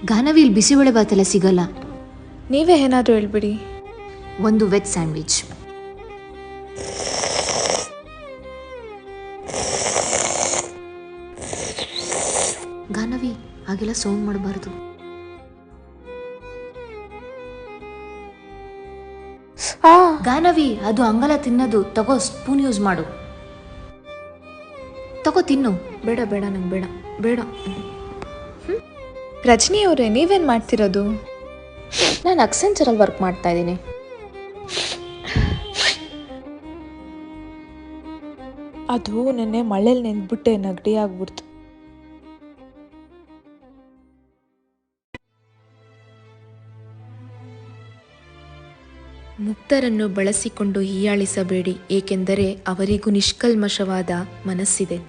ಗಾನವಿಲ್ ಬಿಸಿಬೇಳೆ ಬಾತೆಲ್ಲ ಸಿಗಲ್ಲ. ನೀವೇ ಏನಾದರೂ ಹೇಳ್ಬಿಡಿ. ಒಂದು ವೆಜ್ ಸ್ಯಾಂಡ್ವಿಚ್. ಗಾನವಿ ಹಾಗೆಲ್ಲ ಸೌಂಡ್ ಮಾಡಬಾರ್ದು. ಗಾನವಿ ಅದು ಹಂಗಲ್ಲ ತಿನ್ನೋದು. ತಗೋ, ಸ್ಪೂನ್ ಯೂಸ್ ಮಾಡು. ತಗೋ ತಿನ್ನು. ಬೇಡ ಬೇಡ, ನಂಗೆ ಬೇಡ ಬೇಡ. ರಜನಿ ಅವರೇ, ನೀವೇನು ಮಾಡ್ತಿರೋದು? ನಾನು ಅಕ್ಸೆಂಚರಲ್ಲಿ ವರ್ಕ್ ಮಾಡ್ತಾ ಇದ್ದೀನಿ. ಅದು ನೆನ್ನೆ ಮಳೇಲಿ ನೆಂದ್ಬಿಟ್ಟೆ ನೆಗಡಿ ಆಗ್ಬಿಡ್ತು. ಮುಕ್ತರನ್ನು ಬಳಸಿಕೊಂಡು ಹೀಯಾಳಿಸಬೇಡಿ, ಏಕೆಂದರೆ ಅವರಿಗೂ ನಿಷ್ಕಲ್ಮಶವಾದ ಮನಸ್ಸಿದೆ.